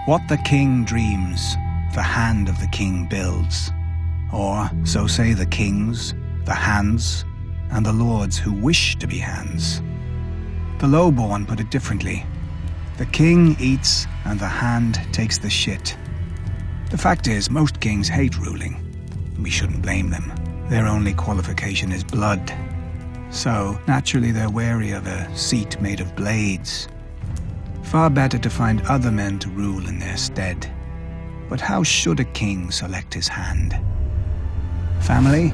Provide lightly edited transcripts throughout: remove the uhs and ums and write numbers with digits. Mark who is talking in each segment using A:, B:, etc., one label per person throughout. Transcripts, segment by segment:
A: What the king dreams, the hand of the king builds. Or, so say the kings, the hands, and the lords who wish to be hands. The lowborn put it differently. The king eats and the hand takes the shit. The fact is, most kings hate ruling. We shouldn't blame them. Their only qualification is blood. So, naturally they're wary of a seat made of blades. Far better to find other men to rule in their stead. But how should a king select his hand? Family?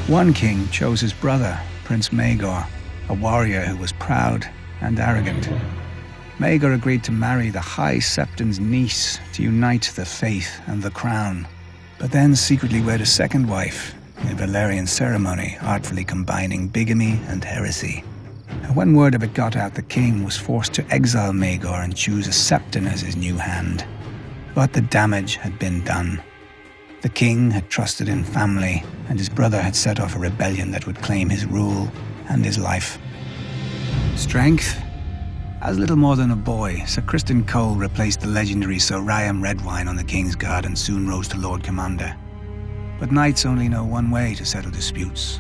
A: One king chose his brother, Prince Maegor, a warrior who was proud and arrogant. Maegor agreed to marry the High Septon's niece to unite the faith and the crown, but then secretly wed a second wife, a Valyrian ceremony artfully combining bigamy and heresy. And when word of it got out, the king was forced to exile Maegor and choose a Septon as his new hand. But the damage had been done. The king had trusted in family, and his brother had set off a rebellion that would claim his rule and his life. Strength? As little more than a boy, Sir Criston Cole replaced the legendary Sir Rayam Redwyne on the King's Guard and soon rose to Lord Commander. But knights only know one way to settle disputes.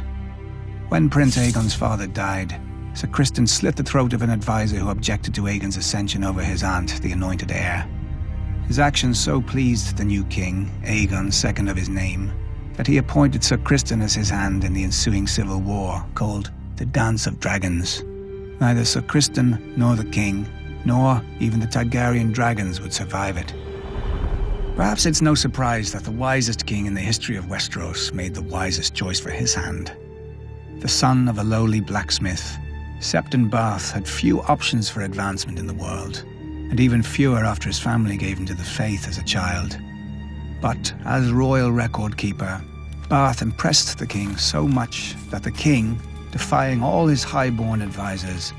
A: When Prince Aegon's father died, Sir Criston slit the throat of an advisor who objected to Aegon's ascension over his aunt, the anointed heir. His actions so pleased the new king, Aegon, second of his name, that he appointed Sir Criston as his hand in the ensuing civil war, called the Dance of Dragons. Neither Sir Criston nor the king, nor even the Targaryen dragons would survive it. Perhaps it's no surprise that the wisest king in the history of Westeros made the wisest choice for his hand. The son of a lowly blacksmith, Septon Barth had few options for advancement in the world, and even fewer after his family gave him to the faith as a child. But as royal record keeper, Barth impressed the king so much that the king, defying all his high-born advisors,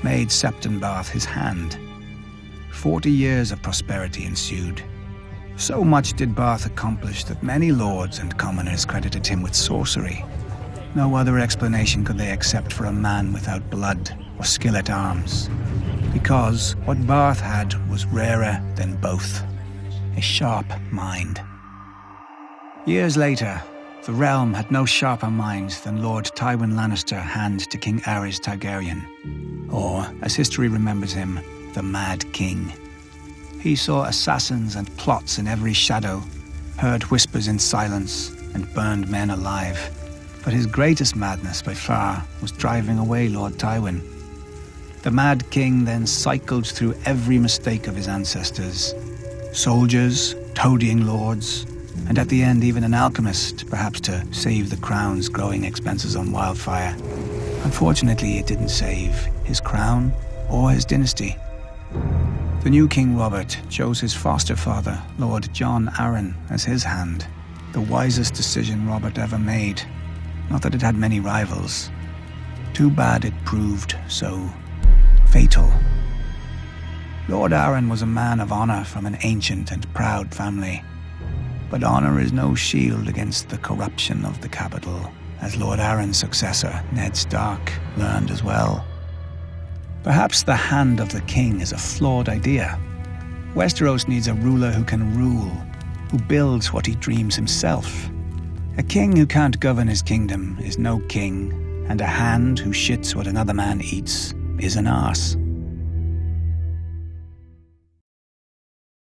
A: made Septon Barth his hand. 40 years of prosperity ensued. So much did Barth accomplish that many lords and commoners credited him with sorcery. No other explanation could they accept for a man without blood or skill at arms, because what Barth had was rarer than both: a sharp mind. Years later, the realm had no sharper mind than Lord Tywin Lannister, hand to King Aerys Targaryen, or, as history remembers him, the Mad King. He saw assassins and plots in every shadow, heard whispers in silence, and burned men alive. But his greatest madness by far was driving away Lord Tywin. The Mad King then cycled through every mistake of his ancestors. Soldiers, toadying lords, and at the end even an alchemist, perhaps to save the crown's growing expenses on wildfire. Unfortunately, it didn't save his crown or his dynasty. The new King Robert chose his foster father, Lord Jon Arryn, as his hand, the wisest decision Robert ever made. Not that it had many rivals. Too bad it proved so fatal. Lord Arryn was a man of honor from an ancient and proud family. But honor is no shield against the corruption of the capital, as Lord Arryn's successor, Ned Stark, learned as well. Perhaps the hand of the king is a flawed idea. Westeros needs a ruler who can rule, who builds what he dreams himself. A king who can't govern his kingdom is no king, and a hand who shits what another man eats is an arse.